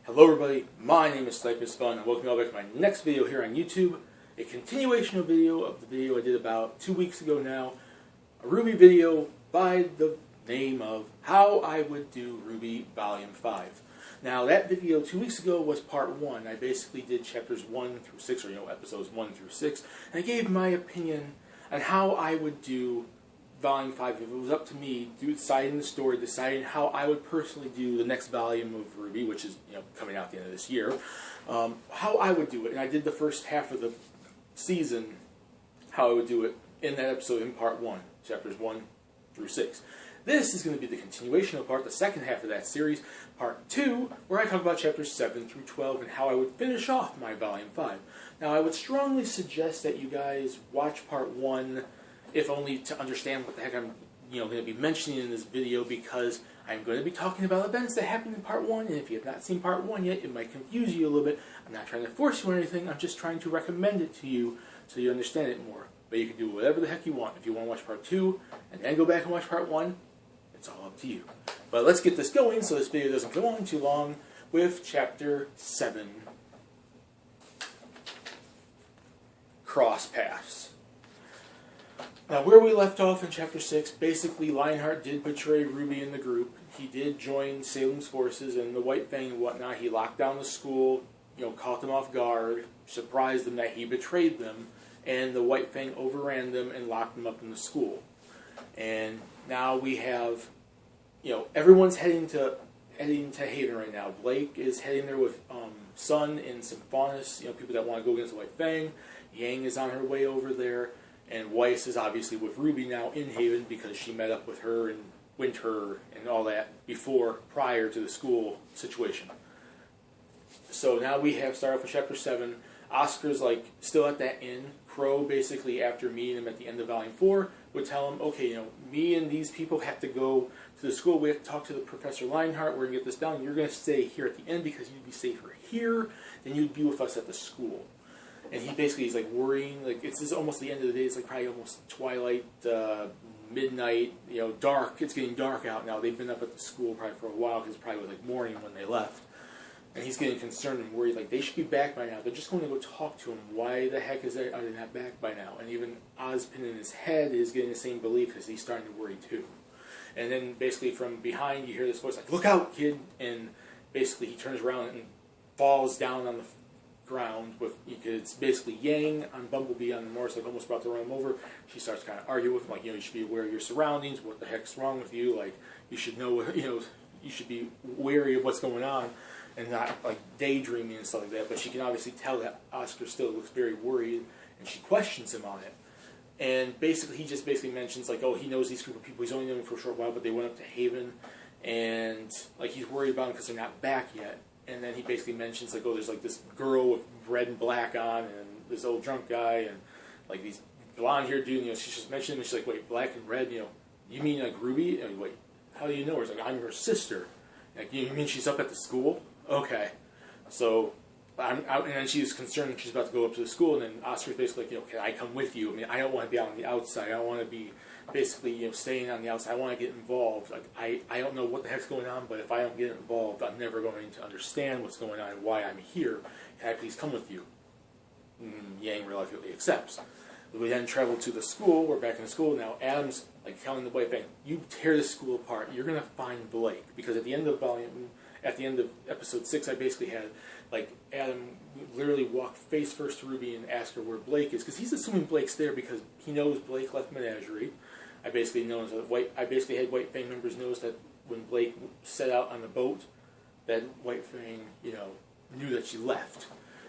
Hello everybody, my name is Sniper's Fun, and welcome all back to my next video here on YouTube. A continuation of the video I did about 2 weeks ago now. A RWBY video by the name of How I Would Do RWBY Volume 5. Now that video 2 weeks ago was part 1. I basically did chapters 1 through 6, or episodes 1 through 6, and I gave my opinion on how I would do Volume 5, if it was up to me, deciding the story, deciding how I would personally do the next volume of RWBY, which is coming out at the end of this year, how I would do it. And I did the first half of the season, how I would do it in that episode in part 1, chapters 1 through 6. This is going to be the continuation of the second half of that series, part 2, where I talk about chapters 7 through 12 and how I would finish off my Volume 5. Now, I would strongly suggest that you guys watch part 1, if only to understand what the heck I'm going to be mentioning in this video, because I'm going to be talking about events that happened in part 1, and if you have not seen part 1 yet, it might confuse you a little bit. I'm not trying to force you or anything, I'm just trying to recommend it to you so you understand it more. But you can do whatever the heck you want. If you want to watch part 2 and then go back and watch part 1, it's all up to you. But let's get this going so this video doesn't go on too long with chapter 7. Cross Paths. Now, where we left off in Chapter 6, basically Lionheart did betray RWBY in the group. He did join Salem's forces and the White Fang and whatnot. He locked down the school, caught them off guard, surprised them that he betrayed them, and the White Fang overran them and locked them up in the school. And now we have, everyone's heading to Haven right now. Blake is heading there with Sun and Symphonis, people that want to go against the White Fang. Yang is on her way over there. And Weiss is obviously with RWBY now in Haven because she met up with her in winter and all that prior to the school situation. So now we have started off with Chapter 7. Oscar's still at that inn. Crow basically, after meeting him at the end of Volume 4, would tell him, okay, me and these people have to go to the school. We have to talk to the Professor Lionheart. We're going to get this done. You're going to stay here at the inn because you'd be safer here than you'd be with us at the school. And he basically is worrying, it's almost the end of the day, it's probably almost twilight, midnight, dark, it's getting dark out now. They've been up at the school probably for a while, because it probably was morning when they left. And he's getting concerned and worried, they should be back by now. They're just going to go talk to him. Why the heck are they not back by now? And even Ozpin in his head is getting the same belief, because he's starting to worry too. And then basically from behind you hear this voice look out, kid! And basically he turns around and falls down on the ground with, it's basically Yang on Bumblebee on the motorcycle, almost about to run him over. She starts kind of arguing with him, you should be aware of your surroundings, what the heck's wrong with you, you should know, you should be wary of what's going on, and not, daydreaming and stuff like that. But she can obviously tell that Oscar still looks very worried, and she questions him on it. And basically, he just mentions, he knows these group of people, he's only known them for a short while, but they went up to Haven, and, he's worried about them because they're not back yet. And then he basically mentions, there's, this girl with red and black on, and this old drunk guy, and, these blonde-haired dude, she's just mentioning him, and she's like, wait, black and red, you mean, RWBY? And wait, how do you know her? It's I'm her sister. You mean she's up at the school? Okay. So, and then she's concerned that she's about to go up to the school, and then Oscar's basically can I come with you? I don't want to be out on the outside. I don't want to be basically, staying on the outside. I want to get involved. I don't know what the heck's going on, but if I don't get involved, I'm never going to understand what's going on and why I'm here. Can I please come with you? Yang reluctantly accepts. We then travel to the school. We're back in the school now. Adam's telling the White Fang, you tear this school apart. You're going to find Blake. Because at the end of episode 6, I basically had Adam literally walk face first to RWBY and ask her where Blake is, because he's assuming Blake's there because he knows Blake left Menagerie. I basically had White Fang members notice that when Blake set out on the boat, that White Fang, knew that she left,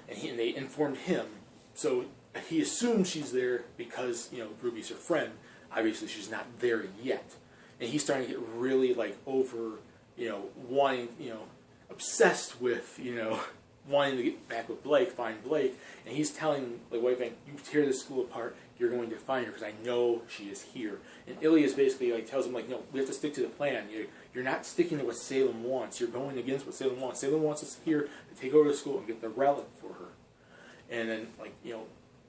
and they informed him. So he assumed she's there because RWBY's her friend. Obviously, she's not there yet, and he's starting to get really over, wanting, obsessed with, wanting to get back with Blake, find Blake, and he's telling White Fang, you tear this school apart, you're going to find her because I know she is here. And Ilias basically tells him no, we have to stick to the plan. You're not sticking to what Salem wants. You're going against what Salem wants. Salem wants us here to take over the school and get the relic for her. And then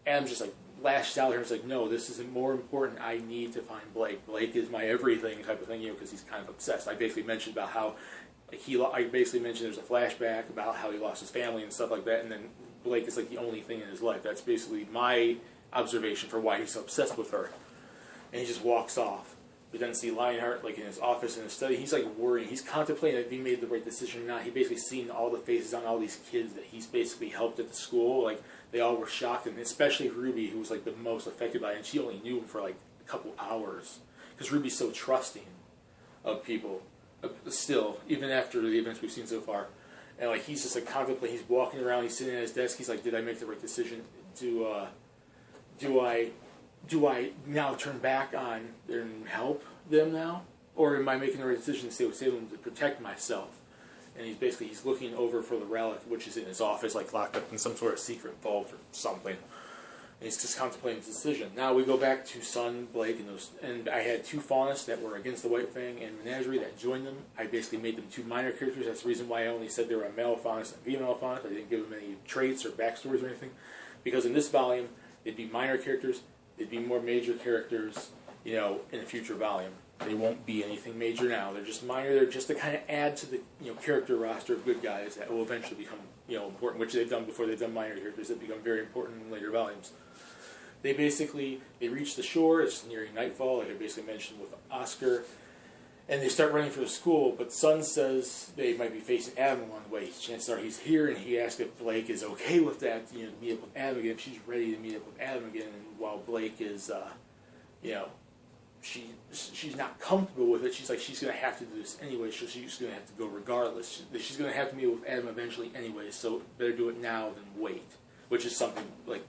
Adam's just lashed out here and was no, this isn't more important. I need to find Blake. Blake is my everything type of thing, because he's kind of obsessed. I basically mentioned about how Like I basically mentioned there's a flashback about how he lost his family and stuff like that, and then Blake is like the only thing in his life. That's basically my observation for why he's so obsessed with her. And he just walks off. We then see Lionheart like in his office in his study. He's like worrying. He's contemplating if he made the right decision or not. He basically seen all the faces on all these kids that he's basically helped at the school. Like they all were shocked, and especially Ruby, who was like the most affected by it. And she only knew him for like a couple hours because Ruby's so trusting of people. Still, even after the events we've seen so far, and like he's just like contemplating. He's walking around. He's sitting at his desk. He's like, "Did I make the right decision? Do I now turn back on and help them now, or am I making the right decision to stay with Salem to protect myself?" And he's looking over for the relic, which is in his office, like locked up in some sort of secret vault or something. And he's just contemplating his decision. Now we go back to Son, Blake, and I had two faunists that were against the White Fang and Menagerie that joined them. I basically made them two minor characters. That's the reason why I only said they were a male faunist and female faunist. I didn't give them any traits or backstories or anything. Because in this volume, they'd be minor characters, they'd be more major characters, in a future volume. They won't be anything major now. They're just minor. They're just to kind of add to the character roster of good guys that will eventually become important, which they've done before. They've done minor characters that become very important in later volumes. They reach the shore. It's nearing nightfall, like I basically mentioned with Oscar, and they start running for the school. But Son says they might be facing Adam along the way. Chances are he's here, and he asks if Blake is okay with that, to meet up with Adam again. If she's ready to meet up with Adam again, and while Blake is, she's not comfortable with it. She's like, she's going to have to do this anyway, so she's going to have to go regardless. She's going to have to meet with Adam eventually anyway, so better do it now than wait. Which is something like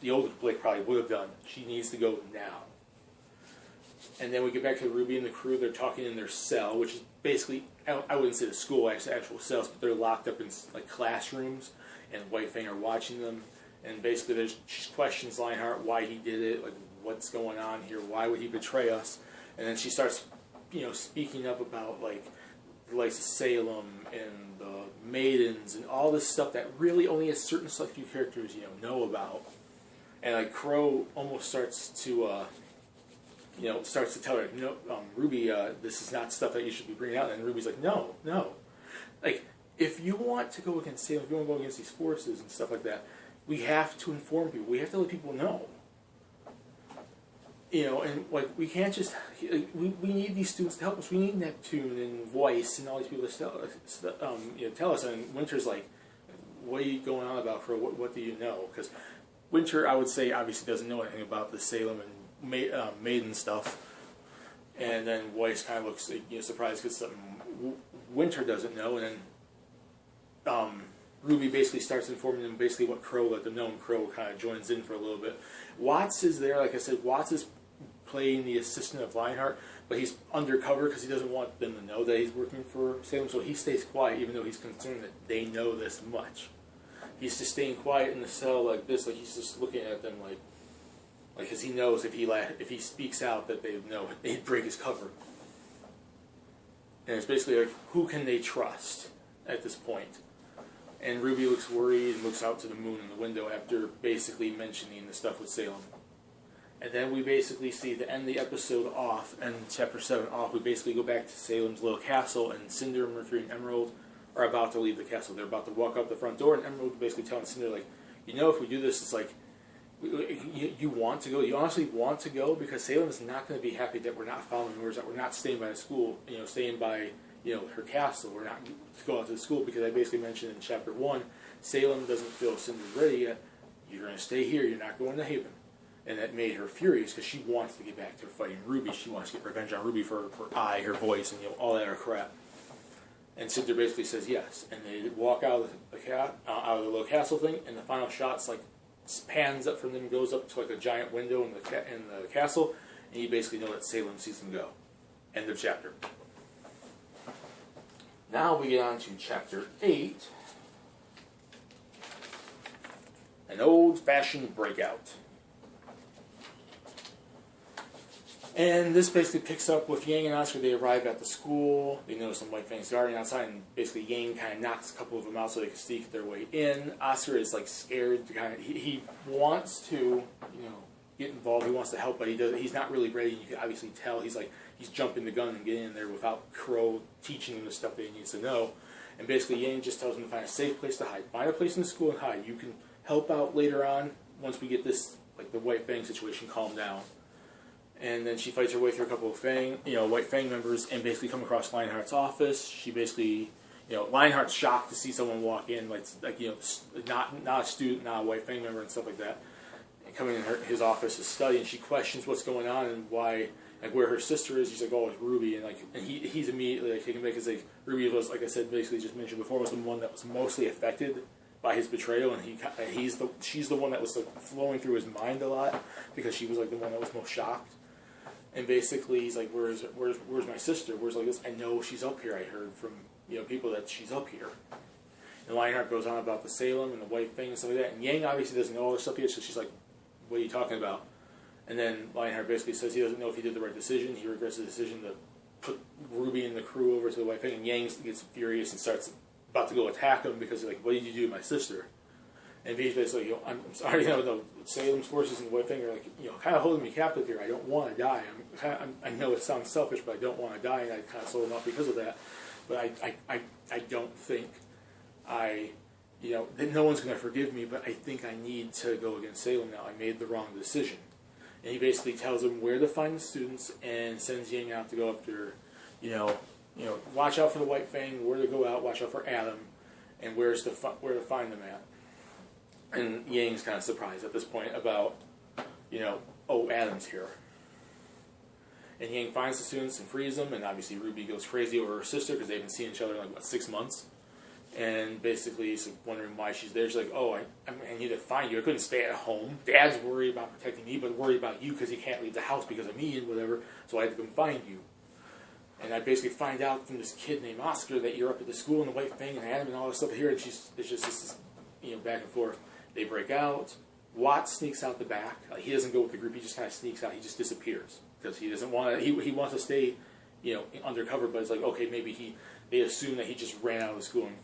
the older Blake probably would have done. She needs to go now. And then we get back to Ruby and the crew. They're talking in their cell, which is basically, I wouldn't say the school, actual cells, but they're locked up in like classrooms, and White Fang are watching them. And basically, she questions Lionheart why he did it, like what's going on here, why would he betray us? And then she starts, speaking up about like the likes of Salem and the Maidens and all this stuff that really only a certain select few characters know about. And like Crow almost starts to tell her, Ruby, this is not stuff that you should be bringing out. And Ruby's like, no. Like, if you want to go against Salem, if you want to go against these forces and stuff like that, we have to inform people. We have to let people know. And like we can't just. We need these students to help us. We need Neptune and Voice and all these people to tell us. And Winter's like, "What are you going on about, Crow? What do you know?" Because Winter, I would say, obviously doesn't know anything about the Salem and Maiden stuff. And then Voice kind of looks surprised because something Winter doesn't know. And then Ruby basically starts informing them basically what Crow let them know, and Crow kind of joins in for a little bit. Watts is there, like I said. Watts is playing the assistant of Lionheart, but he's undercover because he doesn't want them to know that he's working for Salem, so he stays quiet even though he's concerned that they know this much. He's just staying quiet in the cell like this, like he's just looking at them like because he knows if he speaks out that they know they'd break his cover. And it's basically like, who can they trust at this point? And Ruby looks worried and looks out to the moon in the window after basically mentioning the stuff with Salem. And then we basically see to end the episode off, and chapter 7 off, we basically go back to Salem's little castle, and Cinder, Mercury, and Emerald are about to leave the castle. They're about to walk out the front door, and Emerald basically telling Cinder, like, if we do this, it's like, you want to go? You honestly want to go? Because Salem is not going to be happy that we're not following orders, that we're not staying by the school, staying by her castle. We're not to go out to the school, because I basically mentioned in chapter 1, Salem doesn't feel Cinder's ready yet. You're going to stay here. You're not going to Haven. And that made her furious because she wants to get back to fighting Ruby. She wants to get revenge on Ruby for her Voice, and all that other crap. And Cinder basically says yes. And they walk out of the little castle thing, and the final shot's like pans up from them, goes up to like a giant window in the castle, and you basically know that Salem sees them go. End of chapter. Now we get on to chapter 8. An old-fashioned breakout. And this basically picks up with Yang and Oscar. They arrive at the school. They notice some White Fangs guarding outside, and basically Yang kind of knocks a couple of them out so they can sneak their way in. Oscar is like scared to he wants to get involved. He wants to help, but he's not really ready. You can obviously tell he's he's jumping the gun and getting in there without Crow teaching him the stuff that he needs to know. And basically, Yang just tells him to find a safe place to hide. Find a place in the school and hide. You can help out later on once we get this, like the White Fang situation, calmed down. And then she fights her way through a couple of White Fang members, and basically come across Lionheart's office. She basically, Lionheart's shocked to see someone walk in, not a student, not a White Fang member, and stuff like that. And coming in his office to study, and she questions what's going on and why. Like where her sister is, she's like, oh, it's RWBY, and he's immediately taken back because RWBY was, like I said, basically just mentioned before, was the one that was mostly affected by his betrayal, and she's the one that was like flowing through his mind a lot because she was like the one that was most shocked. And basically, he's like, where's my sister? Where's like this? I know she's up here. I heard from people that she's up here. And Lionheart goes on about the Salem and the White Fang and stuff like that. And Yang obviously doesn't know all this stuff yet, so she's like, what are you talking about? And then Lionheart basically says he doesn't know if he did the right decision. He regrets the decision to put RWBY and the crew over to the White Fang. And Yang gets furious and starts about to go attack him because he's like, what did you do to my sister? And he's basically like, I'm sorry, the Salem's forces and the White Fang are like, kind of holding me captive here. I don't want to die. I know it sounds selfish, but I don't want to die, and I kind of sold him up because of that. But I don't think that no one's going to forgive me, but I think I need to go against Salem now. I made the wrong decision. And he basically tells him where to find the students and sends Yang out to go after, watch out for the White Fang, where to go out, watch out for Adam, and where to find them at. And Yang's kind of surprised at this point about, oh, Adam's here. And Yang finds the students and frees them, and obviously RWBY goes crazy over her sister because they haven't seen each other in 6 months. And basically he's wondering why she's there. She's like, oh, I need to find you. I couldn't stay at home. Dad's worried about protecting me, but worried about you because he can't leave the house because of me and whatever, so I had to come find you. And I basically find out from this kid named Oscar that you're up at the school and the White Fang and Adam and all this stuff here, and it's just this, back and forth. They break out. Watt sneaks out the back. He doesn't go with the group. He just kind of sneaks out. He just disappears because he doesn't want to. He wants to stay, undercover. But it's like, okay, maybe they assume that he just ran out of the school and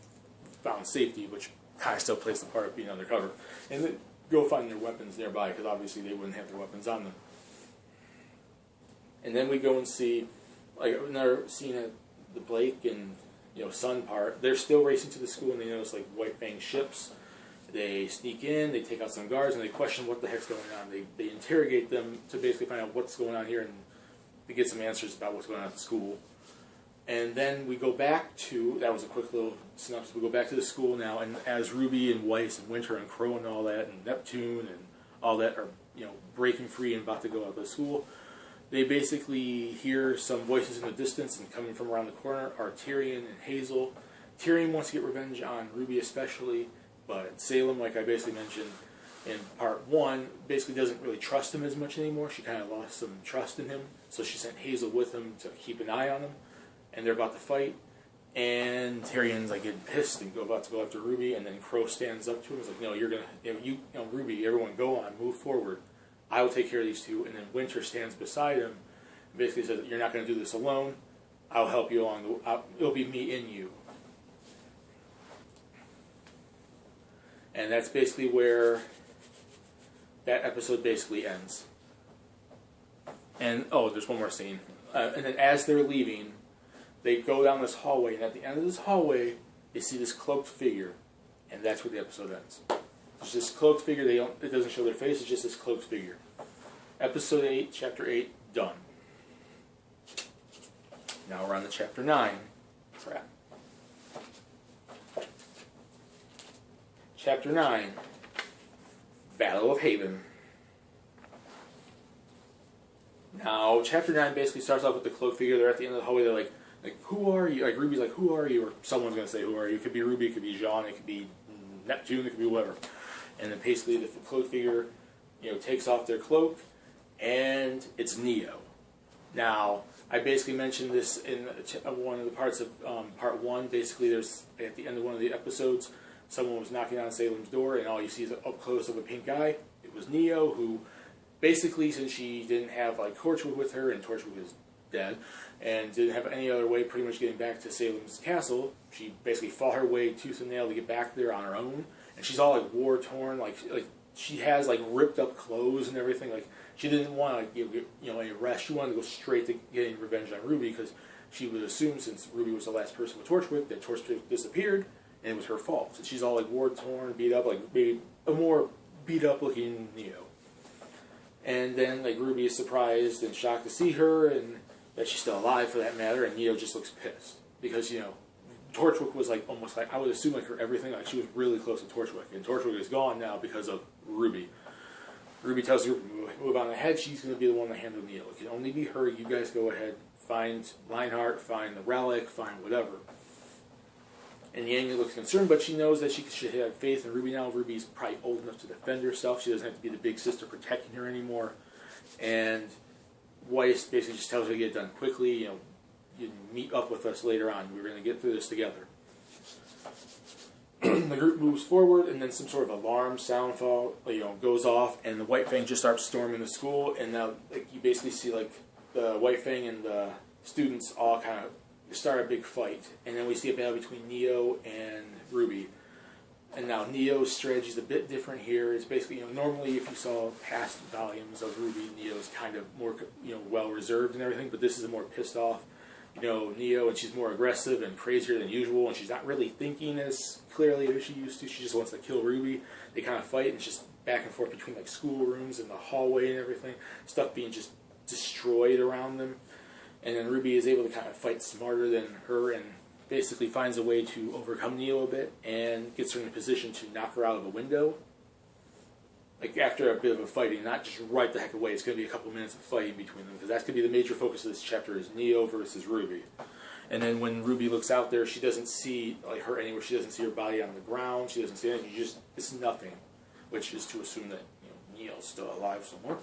found safety, which kind of still plays the part of being undercover. And then go find their weapons nearby because obviously they wouldn't have their weapons on them. And then we go and see, another scene at the Blake and Sun part. They're still racing to the school, and they notice White Fang ships. They sneak in, they take out some guards, and they question what the heck's going on. They interrogate them to basically find out what's going on here and to get some answers about what's going on at the school. And then we go back to, that was a quick little synopsis, we go back to the school now, and as RWBY and Weiss and Winter and Crow and all that, and Neptune and all that are, breaking free and about to go out of the school, they basically hear some voices in the distance, and coming from around the corner are Tyrion and Hazel. Tyrion wants to get revenge on RWBY especially, but Salem, like I basically mentioned in part 1, basically doesn't really trust him as much anymore. She kind of lost some trust in him, so she sent Hazel with him to keep an eye on him. And they're about to fight, and Tyrion's getting pissed and about to go after RWBY, and then Crow stands up to him. He's like, "No, you're gonna, RWBY, everyone, go on, move forward. I will take care of these two." And then Winter stands beside him, and basically says, "You're not going to do this alone. I'll help you along. It'll be me in you." And that's basically where that episode basically ends. And there's one more scene. And then as they're leaving, they go down this hallway, and at the end of this hallway, they see this cloaked figure, and that's where the episode ends. It's this cloaked figure. It doesn't show their face. It's just this cloaked figure. Episode 8, Chapter 8, done. Now we're on to Chapter 9. Crap. Chapter 9, Battle of Haven. Now, Chapter 9 basically starts off with the cloaked figure. They're at the end of the hallway. They're like, who are you? RWBY's like, who are you? Or someone's going to say, who are you? It could be RWBY, it could be Jean, it could be Neptune, it could be whatever. And then basically the cloaked figure, takes off their cloak, and it's Neo. Now, I basically mentioned this in one of the parts of part 1. Basically, there's at the end of one of the episodes, someone was knocking on Salem's door, and all you see is up close of a pink guy. It was Neo, who basically, since she didn't have Torchwood with her, and Torchwood is dead, and didn't have any other way pretty much getting back to Salem's castle, she basically fought her way tooth and nail to get back there on her own. And she's all war torn, she has like ripped up clothes and everything. Like she didn't want to give a rest. She wanted to go straight to getting revenge on RWBY because she would assume, since RWBY was the last person with Torchwick, that Torchwick disappeared and it was her fault. So she's all like war torn, beat up, like maybe a more beat up looking Neo. And then like RWBY is surprised and shocked to see her, and that she's still alive for that matter. And Neo just looks pissed because Torchwick was like almost like, I would assume like her everything. Like she was really close to Torchwick, and Torchwick is gone now because of RWBY. RWBY tells her, move on ahead. She's going to be the one to handle Neo. It can only be her. You guys go ahead. Find Lionheart, find the relic, find whatever. And Yang looks concerned, but she knows that she should have faith in RWBY now. RWBY's probably old enough to defend herself. She doesn't have to be the big sister protecting her anymore. And Weiss basically just tells her to get it done quickly. You meet up with us later on. We're going to get through this together. The group moves forward, and then some sort of alarm sound goes off, and the White Fang just starts storming the school. And now you basically see like the White Fang and the students all kind of start a big fight, and then we see a battle between Neo and RWBY. And now Neo's strategy is a bit different here. It's basically, normally if you saw past volumes of RWBY, Neo's kind of more, well reserved and everything, but this is a more pissed off, Neo, and she's more aggressive and crazier than usual, and she's not really thinking as clearly as she used to. She just wants to kill RWBY. They kind of fight, and it's just back and forth between like schoolrooms and the hallway and everything, stuff being just destroyed around them. And then RWBY is able to kind of fight smarter than her and basically finds a way to overcome Neo a bit and gets her in a position to knock her out of a window. Like after a bit of a fighting, not just right the heck away. It's going to be a couple minutes of fighting between them, because that's going to be the major focus of this chapter, is Neo versus RWBY. And then when RWBY looks out there, she doesn't see her anywhere. She doesn't see her body on the ground. She doesn't see anything. It's nothing, which is to assume that Neo's still alive somewhere.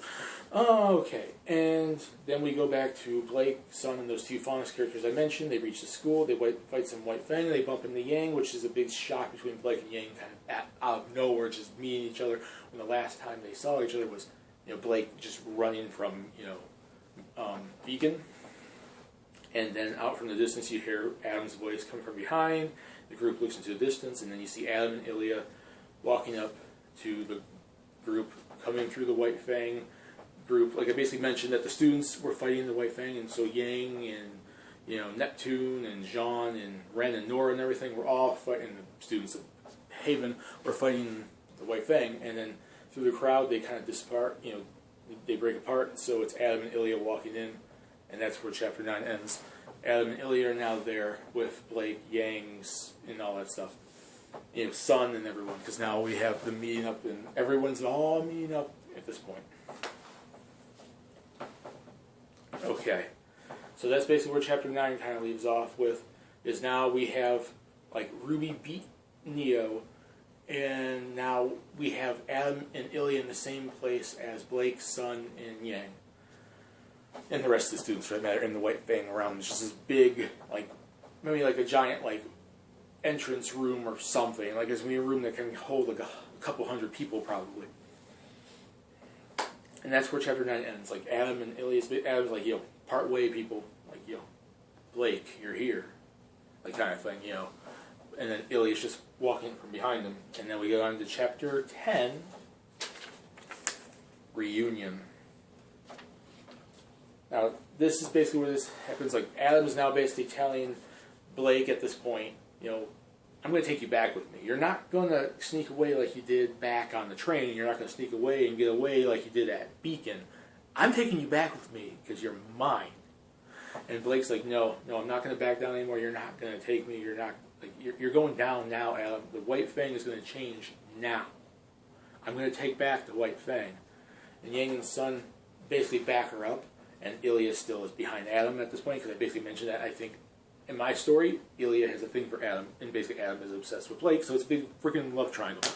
Okay, and then we go back to Blake, Sun, and those two Faunus characters I mentioned. They reach the school. They fight some White Fang. They bump into Yang, which is a big shock between Blake and Yang, kind of out of nowhere, just meeting each other. When the last time they saw each other was, Blake just running from, Beacon. And then out from the distance, you hear Adam's voice come from behind. The group looks into the distance, and then you see Adam and Ilya walking up to the group, coming through the White Fang group. Like I basically mentioned, that the students were fighting the White Fang, and so Yang and Neptune and Jean and Ren and Nora and everything were all fighting. The students of Haven were fighting the White Fang, and then through the crowd they kind of disparate. They break apart. So it's Adam and Ilya walking in, and that's where chapter 9 ends. Adam and Ilya are now there with Blake, Yangs, and all that stuff. Sun and everyone, because now we have the meeting up, and everyone's all meeting up at this point. Okay, so that's basically where chapter 9 kind of leaves off with, is now we have, RWBY beat Neo, and now we have Adam and Ilya in the same place as Blake, Sun, and Yang. And the rest of the students, for that matter, in the White Fang around. It's just this big, maybe a giant, entrance room or something. It's going to be a room that can hold a couple hundred people probably. And that's where chapter 9 ends. Adam and Ilya's, Adam's part way people, Blake, you're here. Kind of thing, And then Ilya's just walking from behind him. And then we go on to chapter 10, Reunion. Now, this is basically where this happens. Adam is now basically telling Blake at this point, I'm going to take you back with me. You're not going to sneak away like you did back on the train. You're not going to sneak away and get away like you did at Beacon. I'm taking you back with me because you're mine. And Blake's like, no, I'm not going to back down anymore. You're not going to take me. You're not. You're going down now, Adam. The White Fang is going to change now. I'm going to take back the White Fang. And Yang and Sun basically back her up, and Ilya still is behind Adam at this point, because I basically mentioned that, I think, in my story, Ilya has a thing for Adam, and basically Adam is obsessed with Blake, so it's a big freaking love triangle.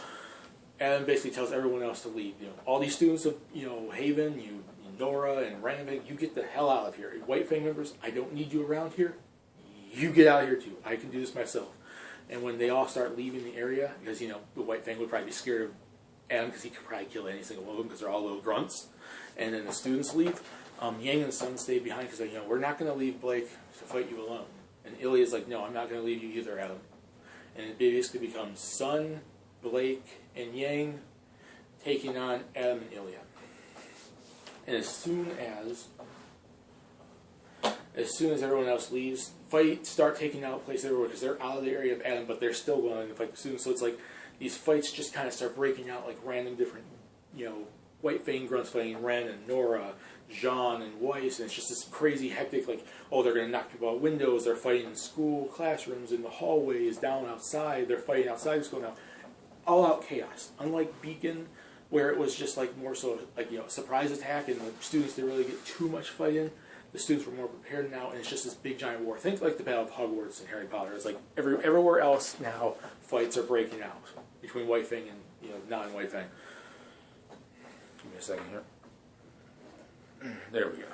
Adam basically tells everyone else to leave. All these students of, Haven, Nora and Ren, you get the hell out of here. White Fang members, I don't need you around here. You get out of here too. I can do this myself. And when they all start leaving the area, because, the White Fang would probably be scared of Adam, because he could probably kill any single one of them, because they're all little grunts. And then the students leave. Yang and Sun stay behind, because we're not going to leave Blake to fight you alone. And Ilya's like, no, I'm not going to leave you either, Adam. And it basically becomes Sun, Blake, and Yang taking on Adam and Ilya. And as soon as everyone else leaves, fights start taking out place everywhere because they're out of the area of Adam, but they're still going to fight the students. So it's like these fights just kind of start breaking out, like random different, White Fang grunts fighting Ren and Nora, Jean and Weiss, and it's just this crazy hectic, like, oh, they're going to knock people out windows, they're fighting in school, classrooms, in the hallways, down outside, they're fighting outside the school now. All out chaos. Unlike Beacon, where it was just like more so like, surprise attack and the students didn't really get too much fight in. The students were more prepared now, and it's just this big giant war. Think like the Battle of Hogwarts and Harry Potter. It's like everywhere else now, fights are breaking out between White Fang and non-White Fang. Give me a second here. There we go.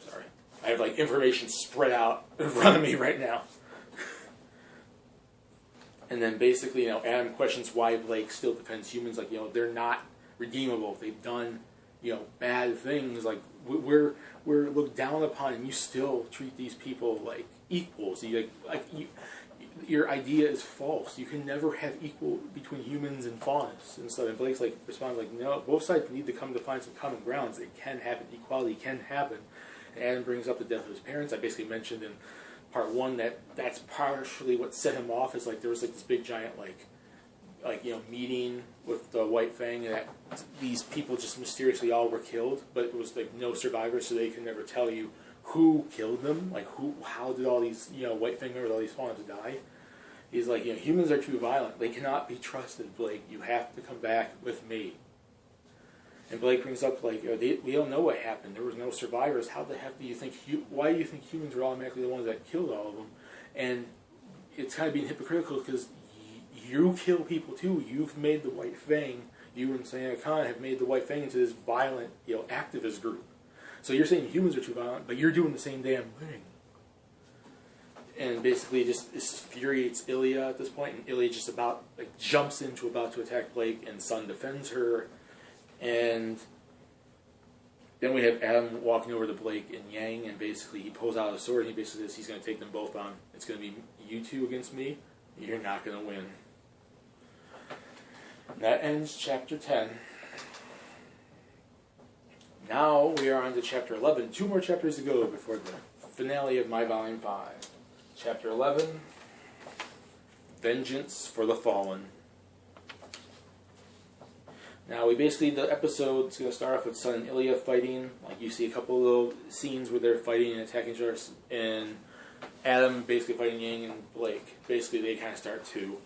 Sorry, I have like information spread out in front of me right now. And then basically, Adam questions why Blake still defends humans. Like, they're not redeemable. They've done, bad things. Like, we're looked down upon, and you still treat these people like equals. Your idea is false. You can never have equal between humans and faunas and stuff. And Blake's like responds like, no, both sides need to come to find some common grounds. It can happen. Equality can happen. And Adam brings up the death of his parents. I basically mentioned in part one that's partially what set him off. Is like there was like this big giant meeting with the White Fang, and that these people just mysteriously all were killed, but it was like no survivors, so they can never tell you who killed them. Like how did all these White Fang members, all these faunas die? He's like, humans are too violent. They cannot be trusted, Blake. You have to come back with me. And Blake brings up like, we don't know what happened. There was no survivors. How the heck do you think? Why do you think humans are automatically the ones that killed all of them? And it's kind of being hypocritical because you kill people too. You've made the White Fang, you and Sayana Khan have made the White Fang into this violent, activist group. So you're saying humans are too violent, but you're doing the same damn thing. And basically just infuriates Ilya at this point, and Ilya just jumps into about to attack Blake, and Sun defends her. And then we have Adam walking over to Blake and Yang, and basically he pulls out a sword, and he basically says he's going to take them both on. It's going to be you two against me. You're not going to win. And that ends chapter 10. Now we are on to chapter 11. 2 more chapters to go before the finale of my volume 5. Chapter 11, Vengeance for the Fallen. Now the episode's going to start off with Sun and Ilya fighting. Like you see a couple of little scenes where they're fighting and attacking each other, and Adam basically fighting Yang and Blake. Basically they kind of start to.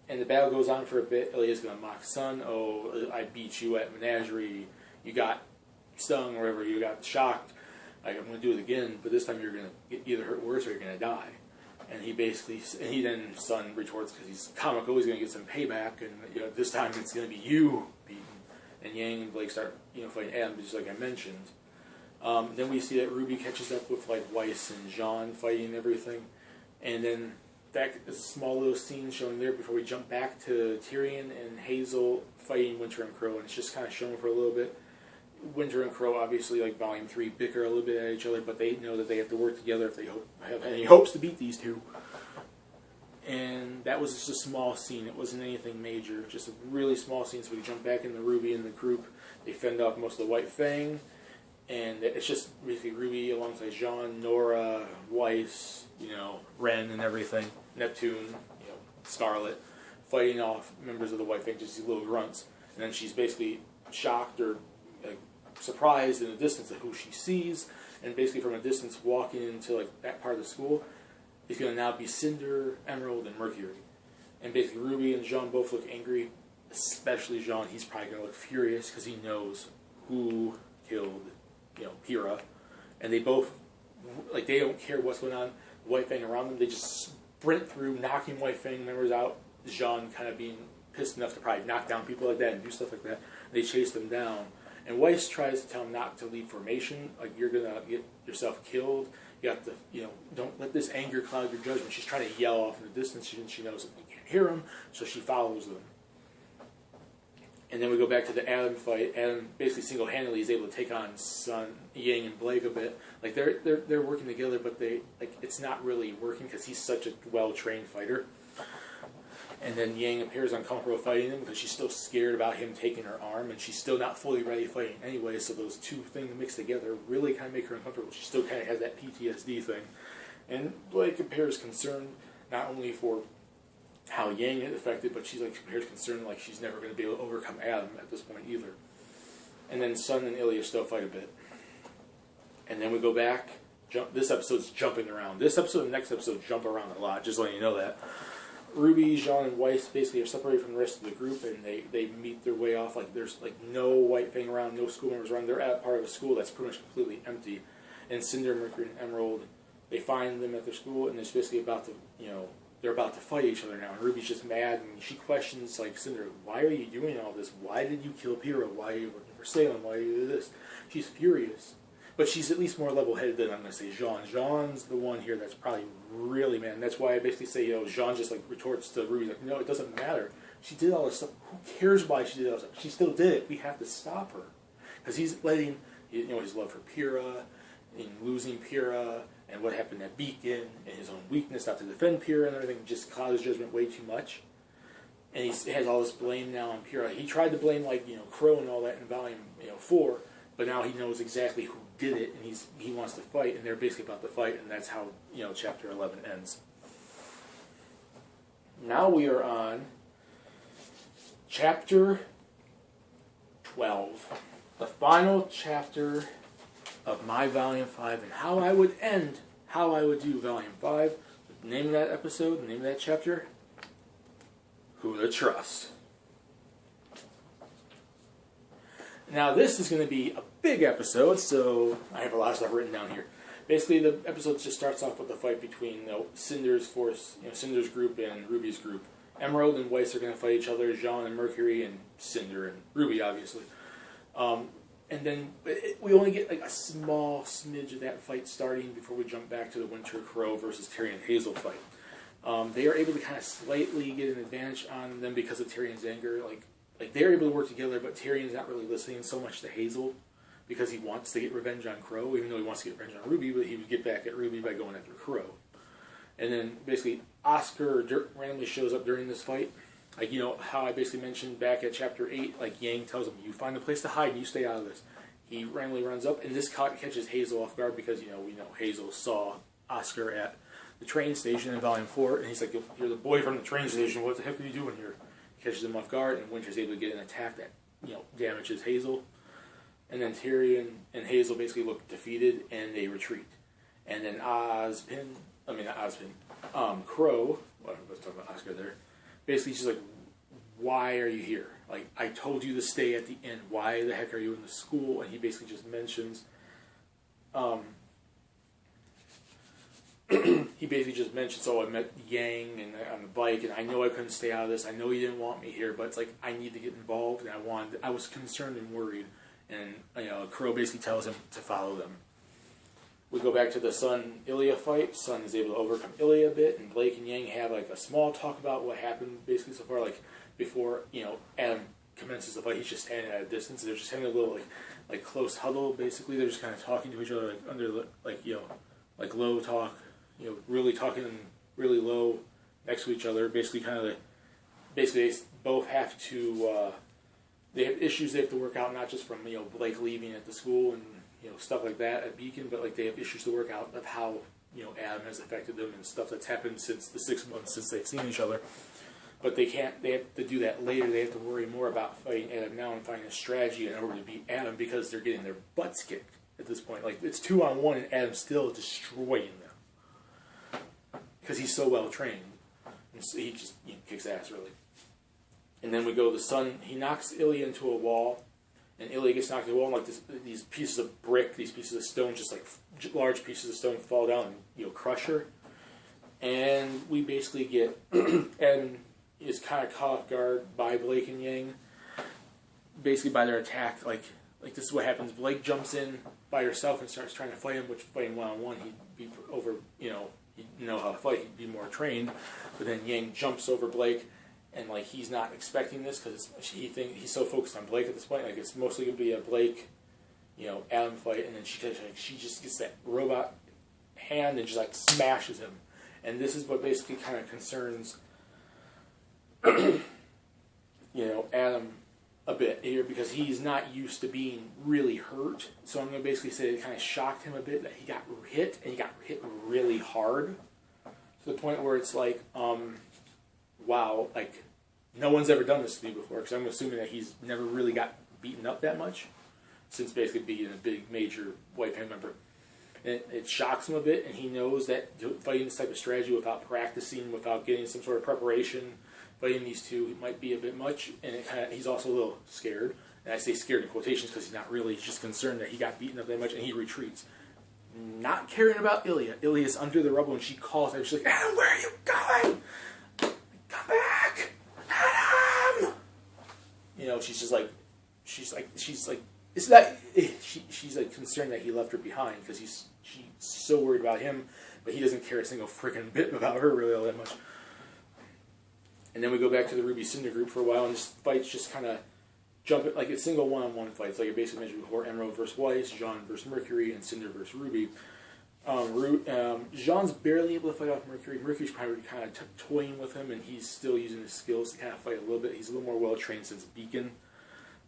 And the battle goes on for a bit. Ilya's going to mock Sun. Oh, I beat you at Menagerie. You got stung or whatever. You got shocked. Like, I'm going to do it again, but this time you're going to get either hurt worse or you're going to die. And he then Sun retorts because he's comical. He's going to get some payback, and this time it's going to be you beaten. And Yang and Blake start fighting Adam, just like I mentioned. Then we see that RWBY catches up with like Weiss and Jean fighting and everything, and then that is a small little scene showing there before we jump back to Tyrion and Hazel fighting Winter and Crow, and it's just kind of shown for a little bit. Winter and Crow, obviously, like Volume 3, bicker a little bit at each other, but they know that they have to work together if they have any hopes to beat these two. And that was just a small scene. It wasn't anything major, just a really small scene. So we jump back into RWBY and the group. They fend off most of the White Fang, and it's just basically RWBY alongside Jean, Nora, Weiss, Ren and everything, Neptune, Scarlet, fighting off members of the White Fang, just these little grunts. And then she's basically shocked or surprised in the distance at who she sees, and basically from a distance walking into that part of the school is going to now be Cinder, Emerald, and Mercury. And basically RWBY and Jean both look angry, especially Jean. He's probably going to look furious because he knows who killed Pyrrha, and they both they don't care what's going on. The White Fang around them, they just sprint through, knocking White Fang members out. Jean kind of being pissed enough to probably knock down people like that and do stuff like that. They chase them down. And Weiss tries to tell him not to leave formation. Like, you're going to get yourself killed. You have to, don't let this anger cloud your judgment. She's trying to yell off in the distance. She knows that they can't hear him, so she follows them. And then we go back to the Adam fight. Adam basically single-handedly is able to take on Sun, Yang, and Blake a bit. Like, they're working together, but it's not really working because he's such a well-trained fighter. And then Yang appears uncomfortable fighting him because she's still scared about him taking her arm, and she's still not fully ready fighting anyway, so those two things mixed together really kind of make her uncomfortable. She still kind of has that PTSD thing. And Blake appears concerned not only for how Yang is affected, but she's like appears concerned like she's never going to be able to overcome Adam at this point either. And then Sun and Ilya still fight a bit. And then we go back. This episode's jumping around. This episode and next episode jump around a lot, just letting you know that. RWBY, Jean, and Weiss basically are separated from the rest of the group, and they meet their way off. Like, there's like no White Fang around, no school members around. They're at part of a school that's pretty much completely empty. And Cinder, Mercury, and Emerald, they find them at their school, and they're basically about to, they're about to fight each other now. And RWBY's just mad, and she questions, like, Cinder, why are you doing all this? Why did you kill Pyrrha? Why are you working for Salem? Why do you do this? She's furious. But she's at least more level-headed than, I'm going to say, Jean. Jean's the one here that's probably really mad. And that's why I basically say, Jean just, like, retorts to RWBY, like, no, it doesn't matter. She did all this stuff. Who cares why she did all this stuff? She still did it. We have to stop her. Because he's letting, his love for Pyrrha, and losing Pyrrha, and what happened at Beacon, and his own weakness not to defend Pyrrha and everything, just clouded his judgment way too much. And he has all this blame now on Pyrrha. He tried to blame, like, Crow and all that in Volume 4, but now he knows exactly who did it, and he wants to fight, and they're basically about to fight, and that's how Chapter 11 ends. Now we are on Chapter 12, the final chapter of my Volume 5, and how I would do Volume 5. The name of that episode, the name of that chapter, Who to Trust. Now, this is going to be a big episode, so I have a lot of stuff written down here. Basically, the episode just starts off with the fight between Cinder's force, Cinder's group and RWBY's group. Emerald and Weiss are going to fight each other, Jean and Mercury, and Cinder and RWBY, obviously. And then we only get like a small smidge of that fight starting before we jump back to the Winter Crow versus Tyrion Hazel fight. They are able to kind of slightly get an advantage on them because of Tyrion's anger, like they're able to work together, but Tyrion's not really listening so much to Hazel because he wants to get revenge on Crow, even though he wants to get revenge on RWBY, but he would get back at RWBY by going after Crow. And then basically Oscar randomly shows up during this fight. Like, how I basically mentioned back at Chapter 8, like Yang tells him, you find a place to hide and you stay out of this. He randomly runs up, and this catches Hazel off guard because, we know Hazel saw Oscar at the train station in Volume 4, and he's like, you're the boy from the train station, what the heck are you doing here? Catches him off guard, and Winter's able to get an attack that, damages Hazel. And then Tyrion and Hazel basically look defeated, and they retreat. And then Crow, well, let's talk about Oscar there, basically she's like, why are you here? Like, I told you to stay at the end. Why the heck are you in the school? And he basically just mentions, I met Yang and on the bike, and I know I couldn't stay out of this. I know you didn't want me here, but it's like, I need to get involved, and I was concerned and worried. And, Crow basically tells him to follow them. We go back to the Sun-Ilya fight. Sun is able to overcome Ilya a bit, and Blake and Yang have like a small talk about what happened basically so far. Like, before, Adam commences the fight, he's just standing at a distance. They're just having a little, like close huddle, basically. They're just kind of talking to each other, like, under, like low talk, really talking really low next to each other. Basically, they both have to, they have issues they have to work out, not just from, Blake leaving at the school and, stuff like that at Beacon, but, like, they have issues to work out of how, Adam has affected them and stuff that's happened since the 6 months since they've seen each other. But they have to do that later. They have to worry more about fighting Adam now and finding a strategy in order to beat Adam because they're getting their butts kicked at this point. Like, it's 2-on-1 and Adam's still destroying them because he's so well trained. And so he just kicks ass, really. And then we go to the Sun. He knocks Ilya into a wall, and Ilya gets knocked into a wall, and like these pieces of brick, these pieces of stone, just like large pieces of stone, fall down and crush her. And we basically get Adam is kind of caught off guard by Blake and Yang, basically by their attack. Like this is what happens. Blake jumps in by herself and starts trying to fight him, which fighting one-on-one, he'd be over, he'd know how to fight, he'd be more trained. But then Yang jumps over Blake, and like he's not expecting this because he's so focused on Blake at this point. Like, it's mostly going to be a Blake, Adam fight, and then she just gets that robot hand and just like smashes him. And this is what basically kind of concerns a bit here because he's not used to being really hurt. So I'm going to basically say it kind of shocked him a bit that he got hit, and he got hit really hard to the point where it's like, wow, like no one's ever done this to me before, because I'm assuming that he's never really got beaten up that much since basically being a big major white family member. And it shocks him a bit, and he knows that fighting this type of strategy without practicing, without getting some sort of preparation, fighting these two might be a bit much, and he's also a little scared. And I say scared in quotations because he's not really, he's just concerned that he got beaten up that much, and he retreats. Not caring about Ilya. Ilya's under the rubble, and she calls out. She's like, "Adam, where are you going? Come back, Adam!" You know, she's like concerned that he left her behind because she's so worried about him, but he doesn't care a single freaking bit about her really all that much. And then we go back to the RWBY Cinder group for a while, and this fight's just kind of jumping, like it's single one-on-one fights, like I basically mentioned before: Emerald versus Weiss, Jean versus Mercury, and Cinder versus RWBY. Jean's barely able to fight off Mercury. Mercury's probably kind of toying with him, and he's still using his skills to kind of fight a little bit. He's a little more well-trained since Beacon.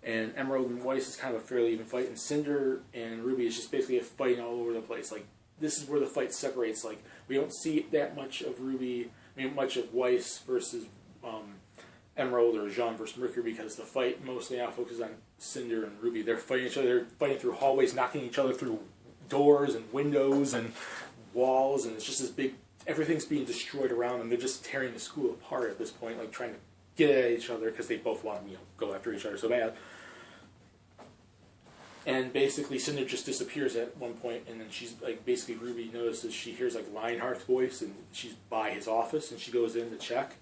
And Emerald and Weiss is kind of a fairly even fight, and Cinder and RWBY is just basically a fighting all over the place. Like, this is where the fight separates. Like, we don't see that much of RWBY, much of Weiss versus Emerald or Jean versus Mercury, because the fight mostly now focuses on Cinder and RWBY. They're fighting each other. They're fighting through hallways, knocking each other through doors and windows and walls, and it's just this big, everything's being destroyed around them. They're just tearing the school apart at this point, like trying to get at each other because they both want to, go after each other so bad. And basically, Cinder just disappears at one point, and then she's like, basically, RWBY notices she hears like Lionheart's voice, and she's by his office, and she goes in to check,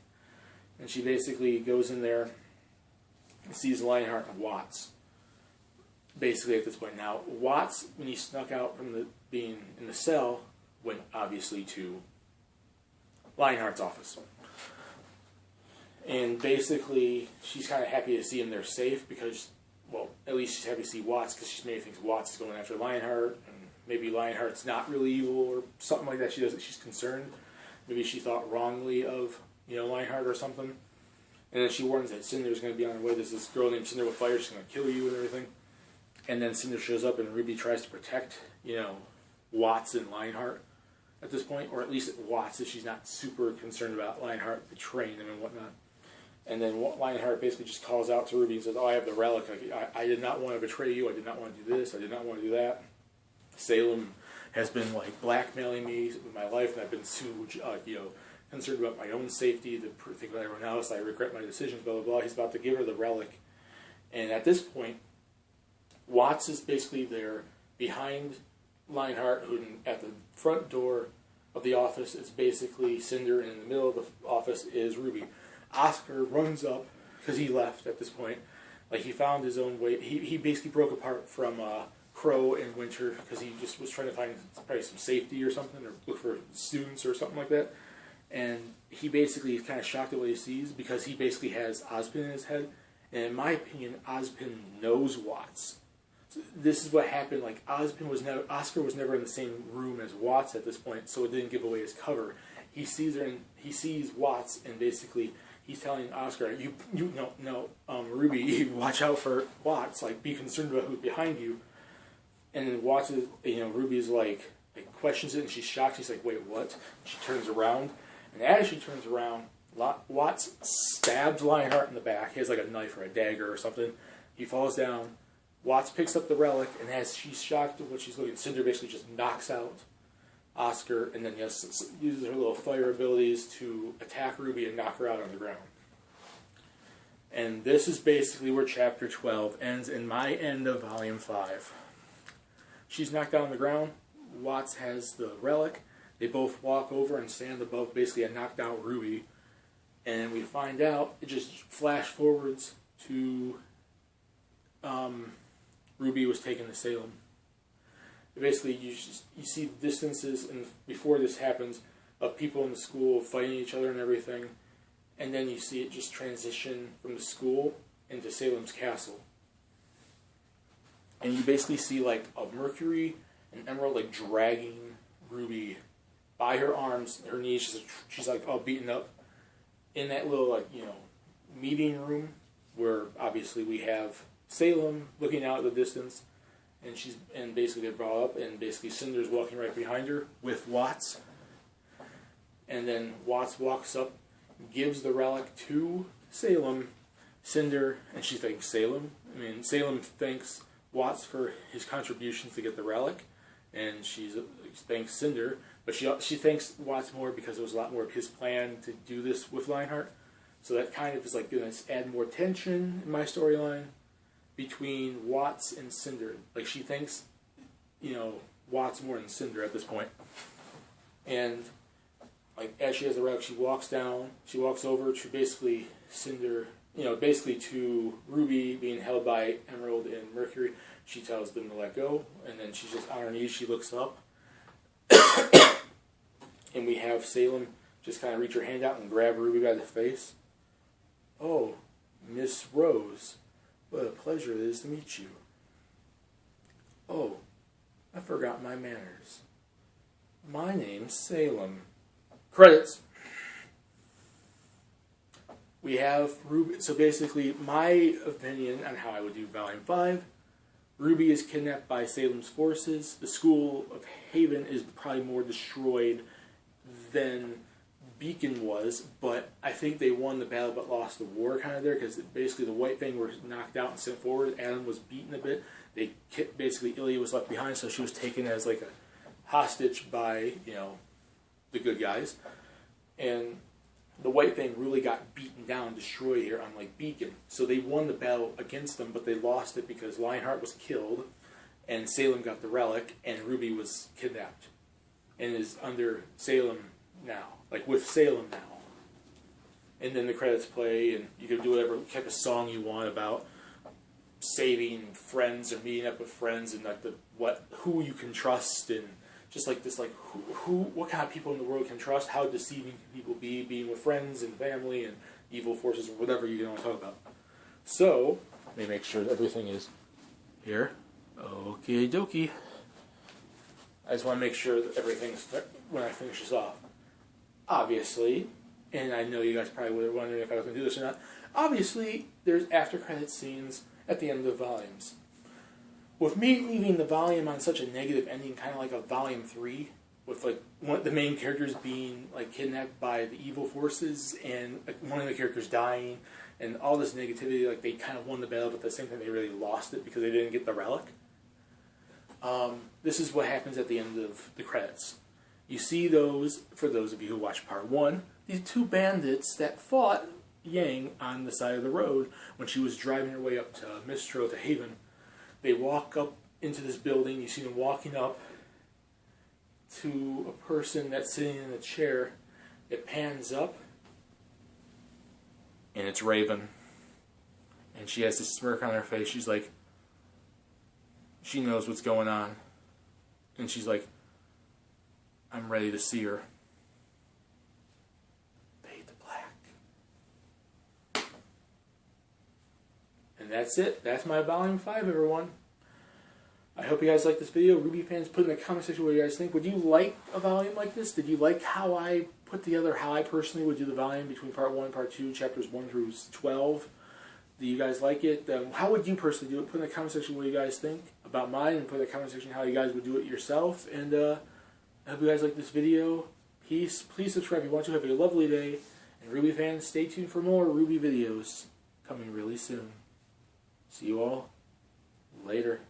and she basically goes in there and sees Lionheart and Watts. Basically, at this point, now Watts, when he snuck out from being in the cell, went obviously to Lionheart's office. And basically, she's kind of happy to see him there safe because, well, at least she's happy to see Watts because she's maybe thinks Watts is going after Lionheart, and maybe Lionheart's not really evil or something like that. She's concerned. Maybe she thought wrongly of, Lionheart or something. And then she warns that Cinder's going to be on her way. There's this girl named Cinder with fire. She's going to kill you and everything. And then Cinder shows up, and RWBY tries to protect, Watts and Lionheart at this point, or at least Watts, if she's not super concerned about Lionheart betraying them and whatnot. And then Lionheart basically just calls out to RWBY and says, "Oh, I have the relic. I did not want to betray you. I did not want to do this. I did not want to do that. Salem has been like blackmailing me with my life, and I've been too, concerned about my own safety to think about everyone else. I regret my decisions. Blah blah blah." He's about to give her the relic, and at this point, Watts is basically there behind Lionheart, who at the front door of the office is basically Cinder, and in the middle of the office is RWBY. Oscar runs up, because he left at this point. Like, he found his own way. He basically broke apart from Crow and Winter, because he just was trying to find probably some safety or something, or look for students or something like that. And he basically is kind of shocked at what he sees, because he basically has Ozpin in his head. And in my opinion, Ozpin knows Watts. So this is what happened. Like, Oscar was never in the same room as Watts at this point, so it didn't give away his cover. He sees her, and he sees Watts, and basically he's telling Oscar, RWBY, watch out for Watts, like, be concerned about who's behind you. And then Watts is, RWBY's like questions it, and she's shocked. She's like, "Wait, what?" She turns around, and as she turns around, Watts stabs Lionheart in the back. He has like a knife or a dagger or something. He falls down. Watts picks up the relic, and as she's shocked at what she's looking at, Cinder basically just knocks out Oscar, and then uses her little fire abilities to attack RWBY and knock her out on the ground. And this is basically where Chapter 12 ends in my end of Volume 5. She's knocked down on the ground. Watts has the relic. They both walk over and stand above basically a knocked out RWBY. And we find out, it just flash forwards to RWBY was taken to Salem. Basically, you see distances, and before this happens, of people in the school fighting each other and everything, and then you see it just transition from the school into Salem's castle. And you basically see like a Mercury and Emerald like dragging RWBY by her arms, her knees. She's like all beaten up in that little meeting room where obviously we have Salem looking out at the distance, and basically they're brought up, and basically Cinder's walking right behind her with Watts, and then Watts walks up, gives the relic to Salem, Cinder, and she thanks Salem. Salem thanks Watts for his contributions to get the relic, and she thanks Cinder, but she thanks Watts more because it was a lot more of his plan to do this with Lionheart. So that kind of is like going to add more tension in my storyline between Watts and Cinder. Like, she thanks, Watts more than Cinder at this point. And like, as she has the relic, she walks over to basically Cinder, basically to Ruby being held by Emerald and Mercury. She tells them to let go, and then she's just on her knees, she looks up. And we have Salem just kind of reach her hand out and grab Ruby by the face. "Oh, Miss Rose, what a pleasure it is to meet you. Oh, I forgot my manners. My name's Salem." Credits. We have Ruby. So basically, my opinion on how I would do Volume 5. Ruby is kidnapped by Salem's forces. The School of Haven is probably more destroyed than Beacon was, but I think they won the battle but lost the war kind of there, because basically the White Fang were knocked out and sent forward. Adam was beaten a bit. Basically Ilya was left behind, so she was taken as like a hostage by, the good guys. And the White Fang really got beaten down, destroyed here, unlike Beacon. So they won the battle against them, but they lost it because Lionheart was killed, and Salem got the relic, and Ruby was kidnapped, and is under Salem now. Like, with Salem now. And then the credits play, and you can do whatever type of song you want about saving friends or meeting up with friends, and like who you can trust, and just like this, like what kind of people in the world can trust, how deceiving can people be, being with friends and family and evil forces or whatever you want to talk about. So, let me make sure that everything is here. Okie dokie. I just want to make sure that everything's when I finish this off. Obviously, and I know you guys probably were wondering if I was going to do this or not, obviously there's after credit scenes at the end of the volumes. With me leaving the volume on such a negative ending, kind of like a volume 3, with like one of the main characters being like kidnapped by the evil forces, and like, one of the characters dying, and all this negativity, like they kind of won the battle, but at the same time they really lost it because they didn't get the relic. This is what happens at the end of the credits. You see those, for those of you who watched part 1, these two bandits that fought Yang on the side of the road when she was driving her way up to Mistro, to Haven. They walk up into this building. You see them walking up to a person that's sitting in a chair. It pans up, and it's Raven. And she has this smirk on her face. She's like, she knows what's going on. And she's like, I'm ready to see her. Fade to black. And that's it. That's my Volume 5, everyone. I hope you guys like this video. RWBY fans, put in the comment section what you guys think. Would you like a volume like this? Did you like how I put together, how I personally would do the volume between Part 1 and Part 2, Chapters 1 through 12? Do you guys like it? How would you personally do it? Put in the comment section what you guys think about mine, and put in the comment section how you guys would do it yourself. And I hope you guys like this video. Peace. Please subscribe if you want to. Have a lovely day. And RWBY fans, stay tuned for more RWBY videos coming really soon. See you all later.